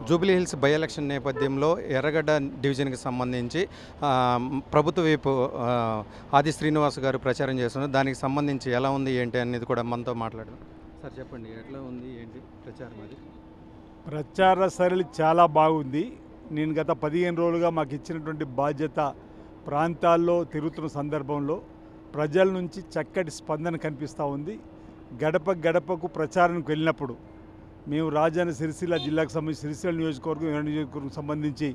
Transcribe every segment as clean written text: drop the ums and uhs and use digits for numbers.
Jubilee hills by election నేపథ్యంలో ఎర్రగడ్డ డివిజన్కి సంబంధించి ప్రభుత్వ వైపు ఆది శ్రీనివాస్ గారు ప్రచారం చేస్తున్నారు. దానికి సంబంధించి ఎలా ఉంది ఏంటి అనేది కూడా మనతో మాట్లాడదాం. సార్ చెప్పండి, ఎట్లా ఉంది ఏంటి ప్రచారం? అది ప్రచార సరళి చాలా బాగుంది. నేను గత 15 రోజులుగా మాకు ఇచ్చినటువంటి బాధ్యత ప్రాంతాల్లో తిరుగుతున్న సందర్భంలో ప్రజల నుంచి చక్కటి స్పందన కనిపిస్తూ ఉంది. గడప గడపకు ప్రచారానికి వెళ్ళినప్పుడు మేము రాజన్న సిరిసిల్ల జిల్లాకు సంబంధించి సిరిసిల్ల నియోజకవర్గం సంబంధించి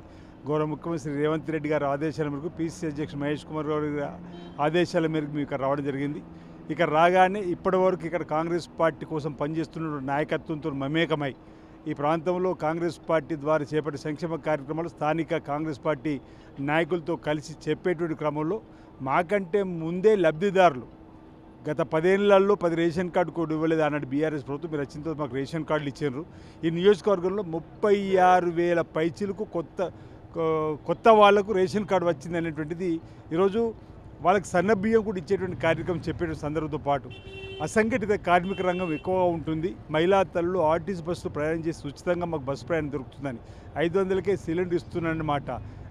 గౌరవ ముఖ్యమంత్రి శ్రీ రేవంత్ రెడ్డి గారి ఆదేశాల మేరకు పిసిసి అధ్యక్షుడు మహేష్ కుమార్ గారి ఆదేశాల మేరకు మేము ఇక్కడ రావడం జరిగింది. ఇక్కడ రాగానే ఇప్పటివరకు ఇక్కడ కాంగ్రెస్ పార్టీ కోసం పనిచేస్తున్న నాయకత్వంతో మమేకమై ఈ ప్రాంతంలో కాంగ్రెస్ పార్టీ ద్వారా చేపట్టే సంక్షేమ కార్యక్రమాలు స్థానిక కాంగ్రెస్ పార్టీ నాయకులతో కలిసి చెప్పేటువంటి క్రమంలో మాకంటే ముందే లబ్ధిదారులు గత 10 ఏళ్లలో 10 రేషన్ కార్డు కూడా ఇవ్వలేదు అన్నట్టు బీఆర్ఎస్ ప్రభుత్వం మీరు వచ్చిన తర్వాత మాకు రేషన్ కార్డులు ఇచ్చారు. ఈ నియోజకవర్గంలో 36,000 పైచీలకు కొత్త వాళ్లకు రేషన్ కార్డు వచ్చింది అనేటువంటిది ఈరోజు వాళ్ళకి సన్నబియ్యం కూడా ఇచ్చేటువంటి కార్యక్రమం చెప్పే సందర్భంతో పాటు అసంఘటిత కార్మిక రంగం ఎక్కువగా ఉంటుంది. మహిళా తల్లులు ఆర్టీసీ బస్సులో ప్రయాణం చేసి ఉచితంగా మాకు బస్సు ప్రయాణం దొరుకుతుందని 500కే సిలిండర్ ఇస్తున్నారన్నమాట.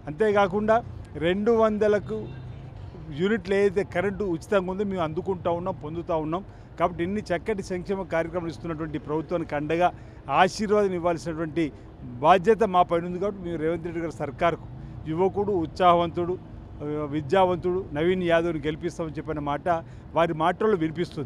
అంతేకాకుండా 200కు యూనిట్లు ఏదైతే కరెంటు ఉచితంగా ఉందో మేము అందుకుంటూ ఉన్నాం, పొందుతూ ఉన్నాం. కాబట్టి ఇన్ని చక్కటి సంక్షేమ కార్యక్రమాలు ఇస్తున్నటువంటి ప్రభుత్వానికి అండగా ఆశీర్వాదం ఇవ్వాల్సినటువంటి బాధ్యత మా పైన ఉంది. కాబట్టి మేము రేవంత్ రెడ్డి గారి సర్కారుకు యువకుడు, ఉత్సాహవంతుడు, విద్యావంతుడు నవీన్ యాదవ్ని గెలిపిస్తామని చెప్పిన మాట వారి మాటల్లో వినిపిస్తుంది.